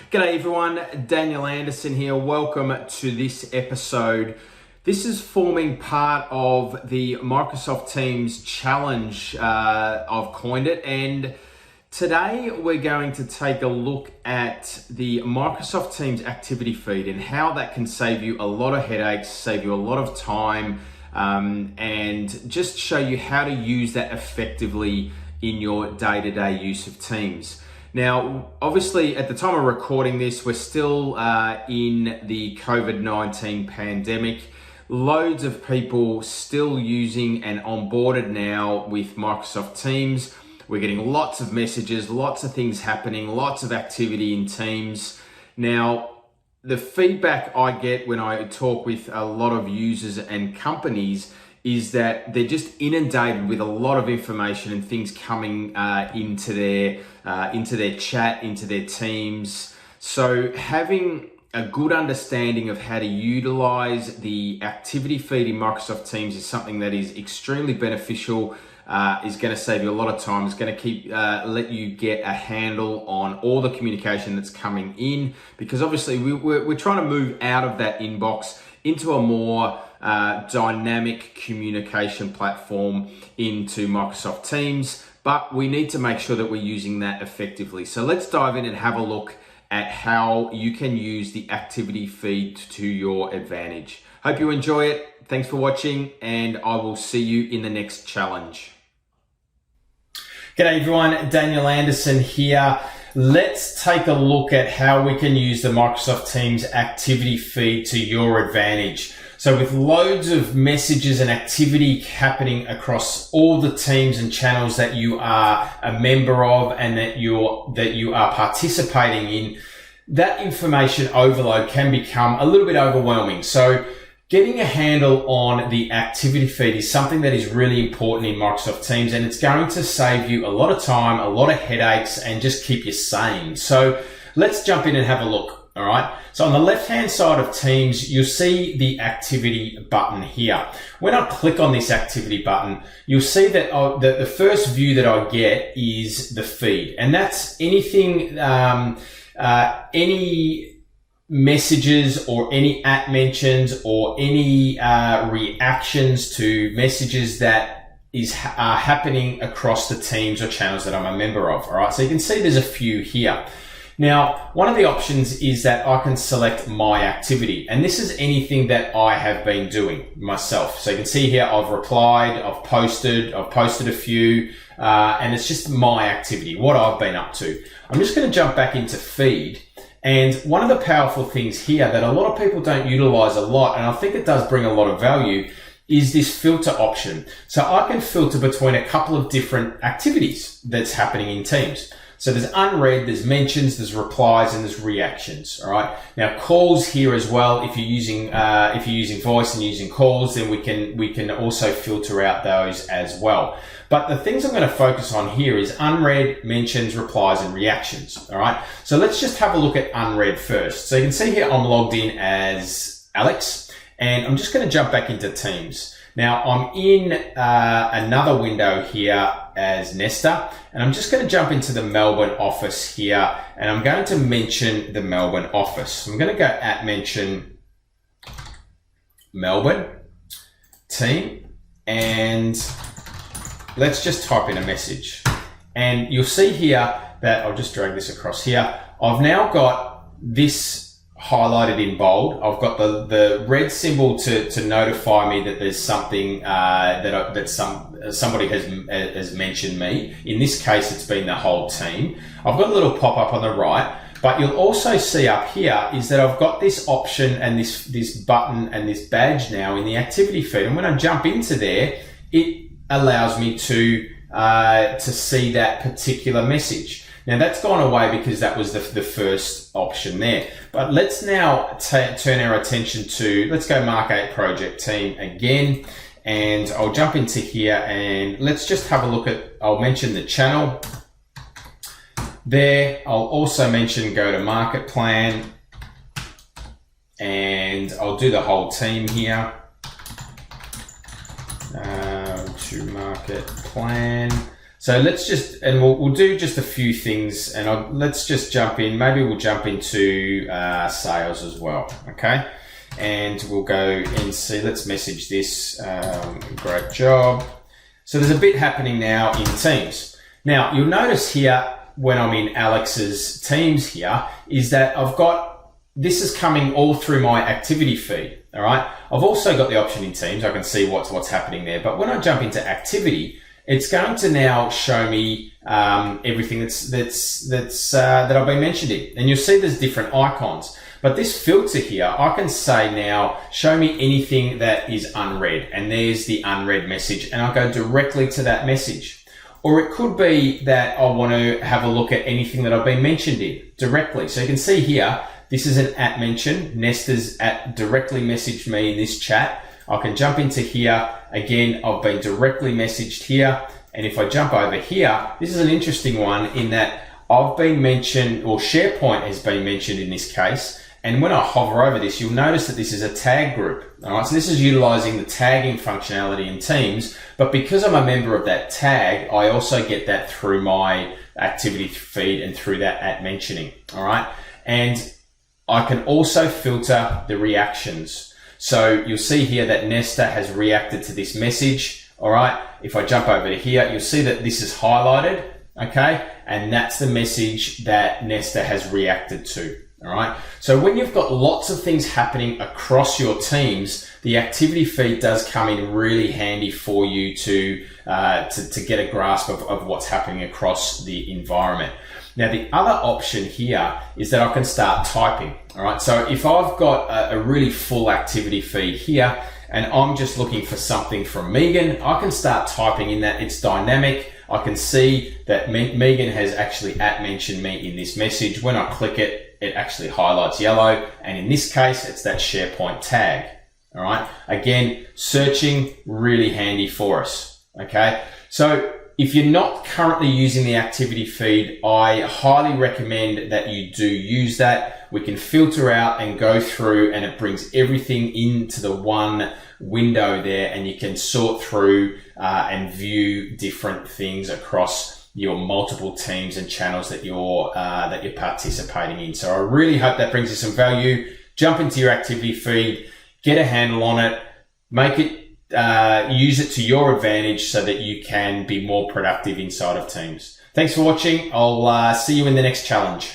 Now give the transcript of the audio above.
G'day everyone, Daniel Anderson here. Welcome to this episode. This is forming part of the Microsoft Teams challenge. I've coined it, and today we're going to take a look at the Microsoft Teams activity feed and how that can save you a lot of headaches, save you a lot of time, and just show you how to use that effectively in your day-to-day use of Teams. Now, obviously, at the time of recording this, we're still in the COVID-19 pandemic. Loads of people still using and onboarded now with Microsoft Teams. We're getting lots of messages, lots of things happening, lots of activity in Teams. Now, the feedback I get when I talk with a lot of users and companies is that they're just inundated with a lot of information and things coming into their chat, into their Teams. So having a good understanding of how to utilize the activity feed in Microsoft Teams is something that is extremely beneficial, is going to save you a lot of time. It's going to let you get a handle on all the communication that's coming in, because obviously we're trying to move out of that inbox into a more dynamic communication platform into Microsoft Teams, but we need to make sure that we're using that effectively. So let's dive in and have a look at how you can use the activity feed to your advantage. Hope you enjoy it. Thanks for watching, and I will see you in the next challenge. G'day everyone, Daniel Anderson here. Let's take a look at how we can use the Microsoft Teams activity feed to your advantage. So with loads of messages and activity happening across all the teams and channels that you are a member of and that you are participating in, that information overload can become a little bit overwhelming. So getting a handle on the activity feed is something that is really important in Microsoft Teams, and it's going to save you a lot of time, a lot of headaches, and just keep you sane. So let's jump in and have a look. All right. So on the left-hand side of Teams, you'll see the activity button here. When I click on this activity button, you'll see that the first view that I get is the feed, and that's anything, any messages or any mentions or any reactions to messages that are happening across the teams or channels that I'm a member of. All right. So you can see there's a few here. Now, one of the options is that I can select my activity, and this is anything that I have been doing myself. So you can see here, I've replied, I've posted a few, and it's just my activity, what I've been up to. I'm just going to jump back into feed. And one of the powerful things here that a lot of people don't utilize a lot, and I think it does bring a lot of value, is this filter option. So I can filter between a couple of different activities that's happening in Teams. So there's unread, there's mentions, there's replies, and there's reactions. All right. Now calls here as well. If you're using voice and using calls, then we can also filter out those as well. But the things I'm going to focus on here is unread, mentions, replies, and reactions. All right. So let's just have a look at unread first. So you can see here I'm logged in as Alex, and I'm just going to jump back into Teams. Now I'm in another window here as Nesta, and I'm just going to jump into the Melbourne office here, and I'm going to mention the Melbourne office. I'm going to go mention Melbourne team, and let's just type in a message. And you'll see here that I'll just drag this across here. I've now got this highlighted in bold. I've got the red symbol to notify me that there's something that somebody has mentioned me. In this case, it's been the whole team. I've got a little pop up on the right, but you'll also see up here is that I've got this option and this button and this badge now in the activity feed. And when I jump into there, it allows me to see that particular message. Now that's gone away because that was the first option there. But let's now turn our attention to, let's go Mark 8 project team again. And I'll jump into here and let's just have a look at, I'll mention the channel there. I'll also mention go to market plan, and I'll do the whole team here. To market plan. So let's just, and we'll do just a few things, and let's just jump in. Maybe we'll jump into sales as well, okay? And we'll go and see, let's message this, great job. So there's a bit happening now in Teams. Now, you'll notice here, when I'm in Alex's Teams here, is that this is coming all through my activity feed, all right? I've also got the option in Teams, I can see what's happening there, but when I jump into activity, it's going to now show me everything that I've been mentioned in. And you'll see there's different icons. But this filter here, I can say now, show me anything that is unread. And there's the unread message, and I'll go directly to that message. Or it could be that I want to have a look at anything that I've been mentioned in directly. So you can see here, this is an @mention. Nesta's directly messaged me in this chat. I can jump into here. Again, I've been directly messaged here. And if I jump over here, this is an interesting one in that I've been mentioned, or SharePoint has been mentioned in this case. And when I hover over this, you'll notice that this is a tag group. All right, so this is utilizing the tagging functionality in Teams. But because I'm a member of that tag, I also get that through my activity feed and through that @mentioning. All right, and I can also filter the reactions. So you'll see here that Nesta has reacted to this message. All right, if I jump over to here, you'll see that this is highlighted. Okay, and that's the message that Nesta has reacted to. All right. So when you've got lots of things happening across your teams, the activity feed does come in really handy for you to get a grasp of what's happening across the environment. Now, the other option here is that I can start typing. All right. So if I've got a really full activity feed here and I'm just looking for something from Megan, I can start typing in that. It's dynamic. I can see that Megan has actually @mentioned me in this message. When I click it, it actually highlights yellow. And in this case, it's that SharePoint tag. All right. Again, searching really handy for us. Okay. So if you're not currently using the activity feed, I highly recommend that you do use that. We can filter out and go through, and it brings everything into the one window there, and you can sort through and view different things across your multiple teams and channels that you're participating in. So I really hope that brings you some value. Jump into your activity feed, get a handle on it, make it, use it to your advantage so that you can be more productive inside of Teams. Thanks for watching. I'll see you in the next challenge.